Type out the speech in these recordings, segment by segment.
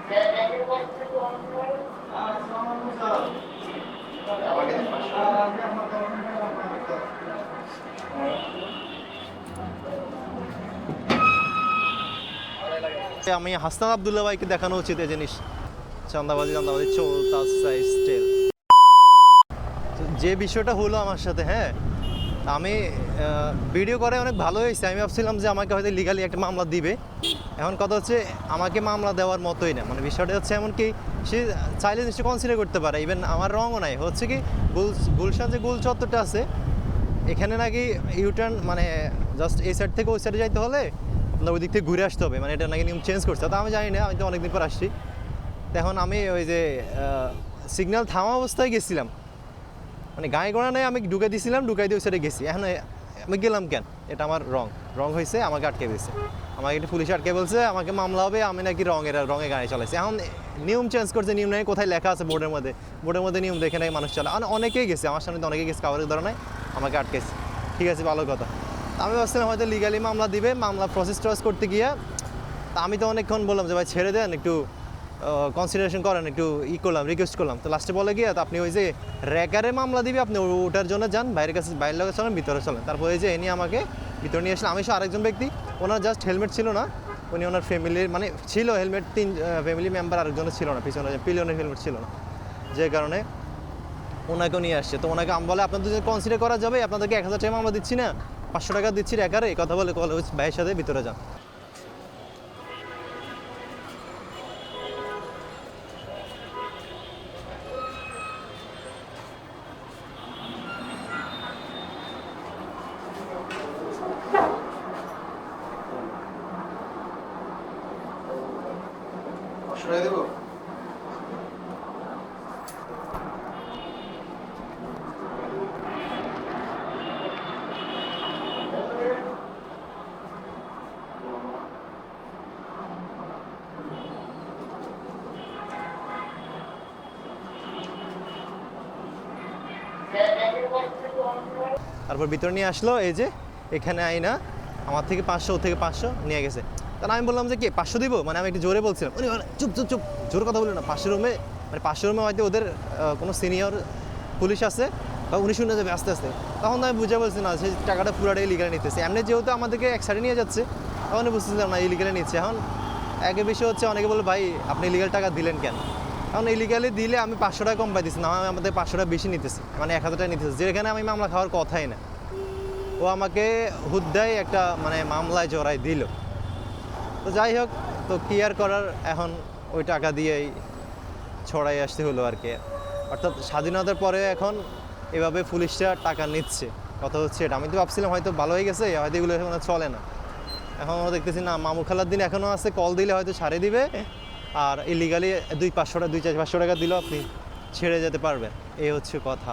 আমি হাসনাত আব্দুল্লাহ ভাইকে দেখানো উচিত এই জিনিস। চাঁদাবাজি চলতেছে স্টিল। যে বিষয়টা হলো আমার সাথে, হ্যাঁ, আমি ভিডিও করে অনেক ভালো হয়েছে। আমি ভাবছিলাম যে আমাকে হয়তো লিগালি একটা মামলা দিবে। এখন কথা হচ্ছে আমাকে মামলা দেওয়ার মতোই না, মানে বিষয়টা হচ্ছে এমনকি সে চাইলে জিনিসটা কনসিডার করতে পারে। ইভেন আমার রঙও নাই, হচ্ছে কি গুলশান যে গুল চত্বরটা আছে এখানে নাকি ইউটার্ন মানে জাস্ট এই সাইড থেকে ওই সাইডে যাইতে হলে আপনার ওই দিক থেকে ঘুরে আসতে হবে, মানে এটা নাকি নিয়ম চেঞ্জ করছে। তো আমি জানি না, আমি তো অনেকদিন পর আসছি। তো এখন আমি ওই যে সিগন্যাল থামা অবস্থায় গেছিলাম, মানে গায়ে গোড়া নেই, আমি ঢুকে দিয়েছিলাম, ঢুকাই দিয়ে ওই সাইডে গেছি। এখন আমি গেলাম কেন? এটা আমার রং হয়েছে, আমাকে আটকে দিয়েছে। আমাকে একটা পুলিশ আটকে বলছে আমাকে মামলা হবে, আমি নাকি রঙে গাড়ি চালাইছি। এখন নিয়ম চেঞ্জ করছে, নিয়ম নাকি কোথায় লেখা আছে বোর্ডের মধ্যে নিয়ম দেখে নাকি মানুষ চালায়। অনেকেই গেছে, আমার সামনে তো অনেকেই গেছে, কাগজের ধরে নাই, আমাকে আটকেছে। ঠিক আছে, ভালো কথা। আমি ভাবছিলাম হয়তো লিগালি মামলা দিবে, মামলা প্রসেস করতে গিয়ে তা আমি তো অনেকক্ষণ বললাম যে ভাই ছেড়ে দেন, একটু কনসিডারেশন করেন, একটু করলাম, রিকোয়েস্ট করলাম। তো লাস্টে বলে গিয়ে তো আপনি ওই যে র্যাকারে মামলা দিবে, আপনি ওটার জন্য যান, বাইরের লোকের চলেন, ভিতরে চলেন। তারপরে এই যে এনে আমাকে ভিতরে নিয়ে আসলে, আমি সহ আরেকজন ব্যক্তি, ওনার জাস্ট হেলমেট ছিল না, উনি ওনার ফ্যামিলির মানে ছিল হেলমেট, 3 ফ্যামিলি মেম্বার, আরেকজনের ছিল না, পিছনে পিলিয়নের হেলমেট ছিল না, যে কারণে ওনাকেও নিয়ে আসছে। তো ওনাকে আমি বলে আপনাদের যদি কনসিডার করা যাবে, আপনাদেরকে 1000 টাকা মামলা দিচ্ছি না, 500 টাকা দিচ্ছি র্যাকারে, এই কথা বলে ভাইয়ের সাথে ভিতরে যান। দেবো তারপর ভিতরে নিয়ে আসলো, এই যে এখানে আইনা আমার থেকে 500, ও থেকে 500 নিয়ে গেছে। তাহলে আমি বললাম যে কি 500 দিব, মানে আমি একটু জোরে বলছিলাম, উনি চুপ চুপ চুপ, জোর কথা বললো না। 500 রুমে মানে 500 রুমে হয়তো ওদের কোনো সিনিয়র পুলিশ আছে বা উনি শুনে যাবে আস্তে আস্তে। তখন আমি বুঝে বলছি না, সেই টাকাটা পুরোটাই ইলিগালি নিতেছে। এমনি যেহেতু আমাদেরকে এক সাইডে নিয়ে যাচ্ছে, তখন বুঝতেছিলাম না ইলিগালি নিচ্ছে। এখন একের বিষয় হচ্ছে অনেকে বলে ভাই আপনি ইলিগাল টাকা দিলেন কেন? এখন ইলিগালি দিলে আমি 500 টাকা কম পাইতেছি না, আমাদের 500 টাকা বেশি নিতেছে, মানে 1000 টাকা নিতেছে, যেখানে আমি মামলা খাওয়ার কথাই না। ও আমাকে হুদ্দায় একটা মানে মামলায় জড়াই দিল। তো যাই হোক, তো কি আর করার, এখন ওই টাকা দিয়েই ছড়াই আসতে হলো আর কি। অর্থাৎ স্বাধীনতার পরে এখন এভাবে পুলিশরা টাকা নিচ্ছে, কথা হচ্ছে এটা। আমি তো ভাবছিলাম হয়তো ভালো হয়ে গেছে, হয়তো এগুলো এখন চলে না। এখনও দেখতেছি না, মামু খালার দিন এখনও আছে, কল দিলে হয়তো ছাড়ে দিবে, আর ইলিগালি 200-500 টাকা দিলেও আপনি ছেড়ে যেতে পারবেন। এই হচ্ছে কথা।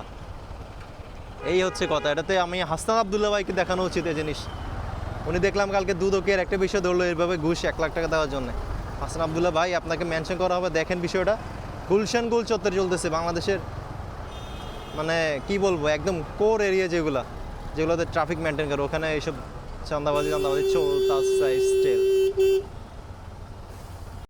এটাতে আমি হাসনাত আব্দুল্লাহ ভাইকে দেখানো উচিত এই জিনিস। উনি দেখলাম কালকে দুদকের একটা বিষয় ধরলো, এইভাবে ঘুষ 1 লাখ টাকা দেওয়ার জন্য। হাসনাত আব্দুল্লাহ ভাই, আপনাকে মেনশন করা হবে, দেখেন বিষয়টা। গুলশান গুল চত্বর চলতেছে, বাংলাদেশের মানে কি বলবো, একদম কোর এরিয়া যেগুলোতে ট্রাফিক মেনটেন করে, ওখানে এইসব চাঁদাবাজি চলতেছে স্টিল।